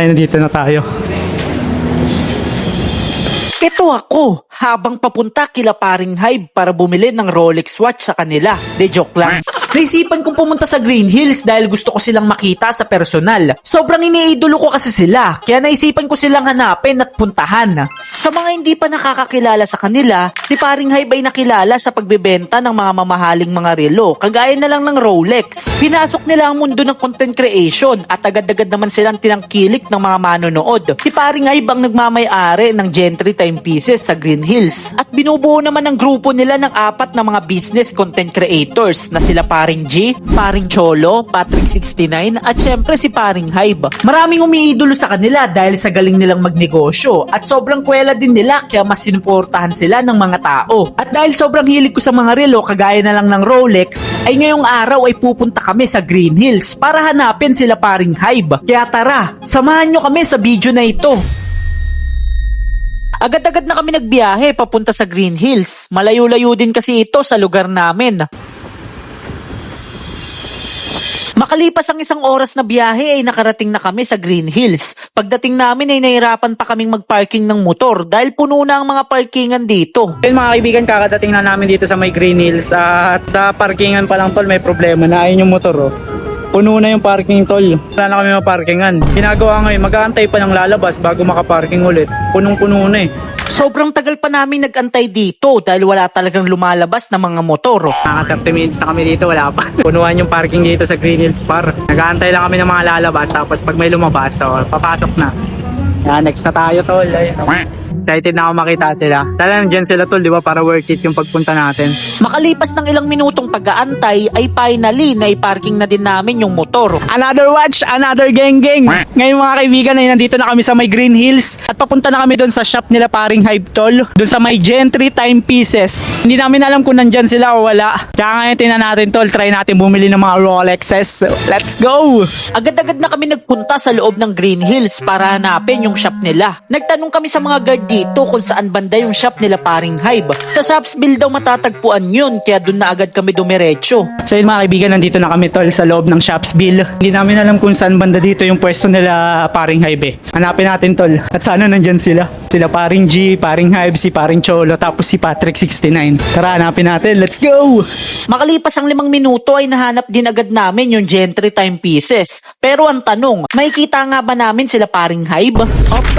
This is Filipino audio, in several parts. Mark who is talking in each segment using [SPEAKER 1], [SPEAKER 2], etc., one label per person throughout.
[SPEAKER 1] Ay, nandito na tayo.
[SPEAKER 2] Ito ako, habang papunta kila paring Hive para bumili ng Rolex watch sa kanila. De joke lang. Naisipan kong pumunta sa Green Hills dahil gusto ko silang makita sa personal. Sobrang iniidolo ko kasi sila, kaya naisipan ko silang hanapin at puntahan. Sa mga hindi pa nakakakilala sa kanila, si paring Hive ay nakilala sa pagbebenta ng mga mamahaling mga relo, kagaya na lang ng Rolex. Pinasok nila ang mundo ng content creation at agad-agad naman silang tinangkilik ng mga manonood. Si paring Hive ang nagmamay-ari ng Gentry timepieces sa Green Hills at binubuo naman ng grupo nila ng 4 na mga business content creators na sila paring G, paring Cholo, Patrick 69 at syempre si paring Hive. Maraming umiidolo sa kanila dahil sa galing nilang magnegosyo at sobrang kwela din nila kaya mas sinuportahan sila ng mga tao. At dahil sobrang hilig ko sa mga relo kagaya na lang ng Rolex, ay ngayong araw ay pupunta kami sa Green Hills para hanapin sila paring Hive. Kaya tara, samahan nyo kami sa video na ito. Agad-agad na kami nagbiyahe papunta sa Green Hills. Malayo-layo din kasi ito sa lugar namin. Makalipas ang 1 oras na biyahe ay nakarating na kami sa Green Hills. Pagdating namin ay nahirapan pa kaming magparking ng motor dahil puno na ang mga parkingan dito.
[SPEAKER 1] Ayun mga kaibigan, kakadating na namin dito sa may Green Hills at sa parkingan pa lang tol may problema na. Ayun yung motor oh. Puno na yung parking tol. Wala na kami maparkingan. Ginagawa ngayon, mag-aantay pa ng lalabas bago makaparking ulit. Punong-puno na eh.
[SPEAKER 2] Sobrang tagal pa namin nag-antay dito dahil wala talagang lumalabas na mga motor.
[SPEAKER 1] Naka 30 minutes na kami dito, wala pa. Punuan yung parking dito sa Green Hills Par. Nag-aantay lang kami ng mga lalabas tapos pag may lumabas, so papasok na. Yan, next na tayo tol. Ayun. Excited na ako makita sila. Sana nandiyan sila tol, di ba? Para worth it yung pagpunta natin.
[SPEAKER 2] Makalipas ng ilang minutong pag-aantay ay finally naiparking na din namin yung motor.
[SPEAKER 1] Another watch, another geng-geng. Ngayon mga kaibigan, ay nandito na kami sa may Green Hills at papunta na kami doon sa shop nila paring Hive tol. Doon sa may Gentry timepieces. Hindi namin alam kung nandyan sila o wala. Kaya ngayon tingnan natin tol, try natin bumili ng mga Rolexes. So, let's go!
[SPEAKER 2] Agad-agad na kami nagpunta sa loob ng Green Hills para hanapin yung shop nila. Nagtanong kami sa mga guard dito kung saan banda yung shop nila paring Hive. Sa Shopsville daw matatagpuan yun, kaya doon na agad kami dumiretso.
[SPEAKER 1] So yun mga kaibigan, nandito na kami tol sa loob ng Shopsville. Hindi namin alam kung saan banda dito yung pwesto nila paring Hive eh. Hanapin natin tol. At sana nandyan sila. Sila paring G, paring Hive, si paring Cholo, tapos si Patrick 69. Tara, hanapin natin. Let's go!
[SPEAKER 2] Makalipas ang 5 minuto ay nahanap din agad namin yung Gentry timepieces. Pero ang tanong, makikita nga ba namin sila paring Hive?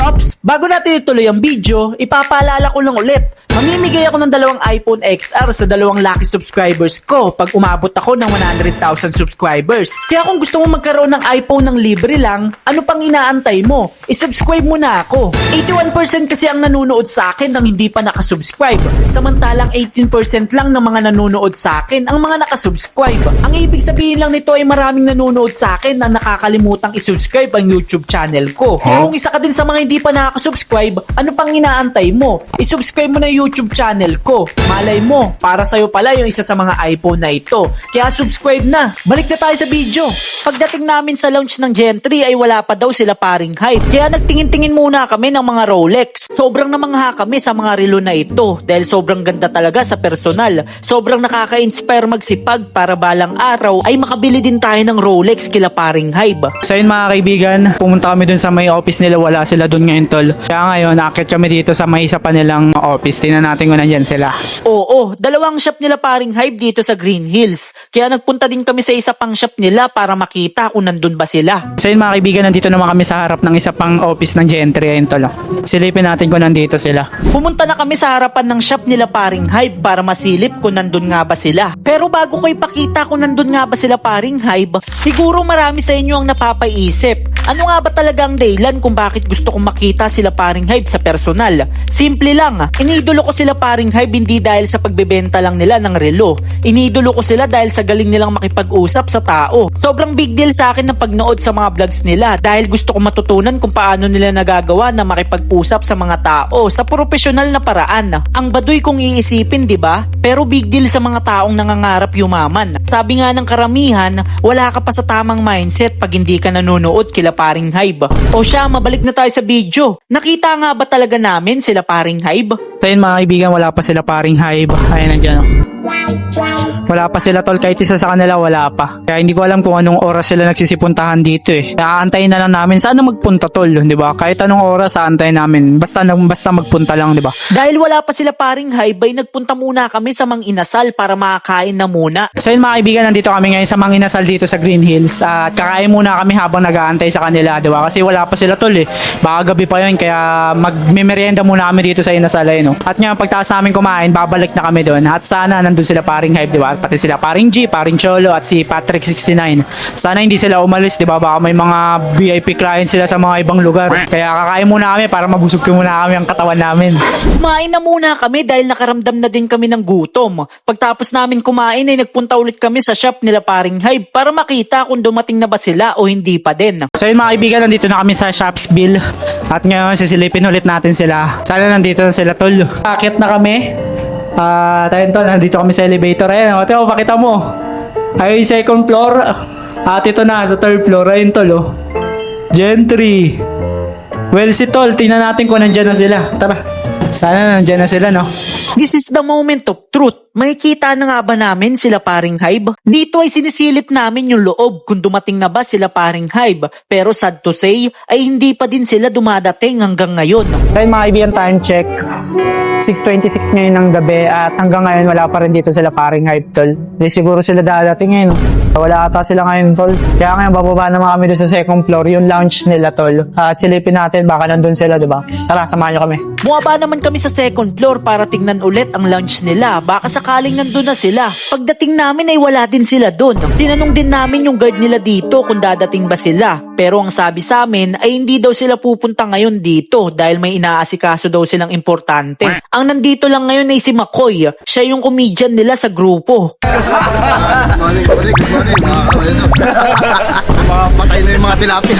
[SPEAKER 2] Ops, bago natin ituloy ang video, ipapaalala ko lang ulit. Mamimigay ako ng 2 iPhone XR sa 2 lucky subscribers ko pag umabot ako ng 100,000 subscribers. Kaya kung gusto mo magkaroon ng iPhone ng libre lang, ano pang inaantay mo? I-subscribe mo na ako. 81% kasi ang nanonood sa akin nang hindi pa nakasubscribe. Samantalang 18% lang ng mga nanonood sa akin ang mga nakasubscribe. Ang ibig sabihin lang nito ay maraming nanonood sa akin na nakakalimutang isubscribe ang YouTube channel ko. Kaya kung isa ka din sa mga hindi pa nakakasubscribe, ano pang inaantay mo? I-subscribe mo na YouTube channel ko. Malay mo, para sa'yo pala yung isa sa mga iPhone na ito. Kaya subscribe na. Balik na tayo sa video. Pagdating namin sa launch ng Gentry ay wala pa daw sila paring Hive. Kaya nagtingin-tingin muna kami ng mga Rolex. Sobrang namangha kami sa mga relo na ito dahil sobrang ganda talaga sa personal. Sobrang nakaka-inspire magsipag para balang araw ay makabili din tayo ng Rolex kila paring Hive.
[SPEAKER 1] So yun mga kaibigan, pumunta kami dun sa may office nila, wala sila dun ngayon tol. Kaya ngayon, nakakit kami dito sa may isa pa nilang office. Tingnan natin kung nandyan sila.
[SPEAKER 2] Oo, 2 shop nila paring Hive dito sa Green Hills. Kaya nagpunta din kami sa isa pang shop nila para makita kung nandun ba sila.
[SPEAKER 1] So yun mga kaibigan, nandito naman kami sa harap ng isa pang office ng Gentry. Ayun tol. Silipin natin kung nandito sila.
[SPEAKER 2] Pumunta na kami sa harapan ng shop nila paring Hive para masilip kung nandun nga ba sila. Pero bago ko ipakita kung nandun nga ba sila paring Hive, siguro marami sa inyo ang napapaisip. Ano nga ba talaga ang dahilan kung bakit gusto kong makita sila paring Hive sa personal? Simple lang, iniidolo ko sila paring Hive hindi dahil sa pagbebenta lang nila ng relo. Iniidolo ko sila dahil sa galing nilang makipag-usap sa tao. Sobrang big deal sa akin ng pagnood sa mga vlogs nila dahil gusto ko matutunan kung paano nila nagagawa na makipag-usap sa mga tao sa profesional na paraan. Ang baduy kung iisipin, di ba? Pero big deal sa mga taong nangangarap yumaman. Sabi nga ng karamihan, wala ka pa sa tamang mindset pag hindi ka nanonood kila paring Hive. O siya, mabalik na tayo sa video. Nakita nga ba talaga namin sila paring Hive?
[SPEAKER 1] Ayun mga kaibigan, wala pa sila paring Hive. Ayun nandyan oh. Wala pa sila tol, kahit isa sa kanila wala pa. Kaya hindi ko alam kung anong oras sila nagsisipuntahan dito eh. Kaya aantayin na lang namin. Sana magpunta tol, di ba? Kahit anong oras aantayin namin. Basta magpunta lang, di ba?
[SPEAKER 2] Dahil wala pa sila paring hype ay nagpunta muna kami sa Mang Inasal para makakain na muna.
[SPEAKER 1] So yun mga kaibigan, nandito kami ngayon sa Mang Inasal dito sa Green Hills. At kakain muna kami habang nag-aantay sa kanila, di ba? Kasi wala pa sila tol eh. Baka gabi pa yun, kaya magme-merienda muna kami dito sa Inasal eh, no? At ngayon, pagtaas namin kumain, babalik na kami doon. At sana nandun sila paring hype, di ba? Pati sila paring G, paring Cholo at si Patrick 69. Sana hindi sila umalis, di ba? Baka may mga VIP clients sila sa mga ibang lugar. Kaya kakain muna kami para mabusog ko muna kami ang katawan namin.
[SPEAKER 2] Kumain na muna kami dahil nakaramdam na din kami ng gutom. Pagtapos namin kumain ay nagpunta ulit kami sa shop nila paring hype para makita kung dumating na ba sila o hindi pa din.
[SPEAKER 1] So yun mga kaibigan, nandito na kami sa Shopsville. At ngayon, sisilipin ulit natin sila. Sana nandito na sila tol. Akit na kami. Tayo tol, nandito kami sa elevator. Ayan, o, pakita mo. Ay, second floor. At ito na, sa third floor. Ayun tol, oh. Gentry. Well, si tol, tingnan natin kung nandyan na sila. Tara. Sana nandyan na sila, no?
[SPEAKER 2] This is the moment of truth. Makikita na nga ba namin sila paring hype? Dito ay sinisilip namin yung loob kung dumating na ba sila paring hype. Pero sad to say, ay hindi pa din sila dumadating hanggang ngayon.
[SPEAKER 1] Ayun mga kaibigan, time check. 6:26 ngayon ng gabi at hanggang ngayon wala pa rin dito sila paring hype tol. Hindi siguro sila dadating ngayon. Wala ata sila ngayon tol. Kaya ngayon bababa naman kami doon sa second floor, yung lounge nila tol. At silipin natin baka nandun sila, diba? Tara, samahan nyo kami.
[SPEAKER 2] Bumaba naman kami sa second floor para tingnan ulit ang lounge nila. Baka sakaling nandun na sila. Pagdating namin ay wala din sila dun. Tinanong din namin yung guard nila dito kung dadating ba sila. Pero ang sabi sa amin ay hindi daw sila pupunta ngayon dito dahil may inaasikaso daw silang importante. Ang nandito lang ngayon ay si McCoy. Siya yung comedian nila sa grupo.
[SPEAKER 3] Morning. Patay na yung mga tilapia.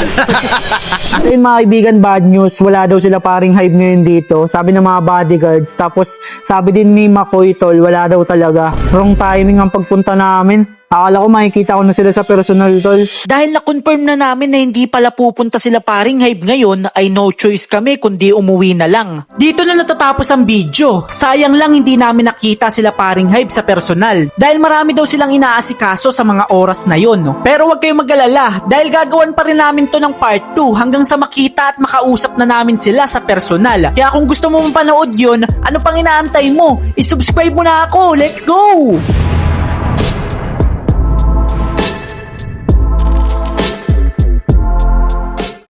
[SPEAKER 1] As in mga kaibigan, bad news. Wala daw sila paring hype ngayon dito. Sabi ng mga bodyguards. Tapos sabi din ni McCoy tol, wala daw talaga. Wrong timing ang pagpunta namin. Akala ko makikita ko na sila sa personal tol.
[SPEAKER 2] Dahil na-confirm na namin na hindi pala pupunta sila paring hype ngayon, ay no choice kami kundi umuwi na lang. Dito na natatapos ang video. Sayang lang hindi namin nakita sila paring hype sa personal. Dahil marami daw silang inaasikaso sa mga oras na yon. Pero wag kayong mag-alala dahil gagawan pa rin namin to ng part 2 hanggang sa makita at makausap na namin sila sa personal. Kaya kung gusto mo mapanood yun, ano pang inaantay mo? I-subscribe mo na ako. Let's go!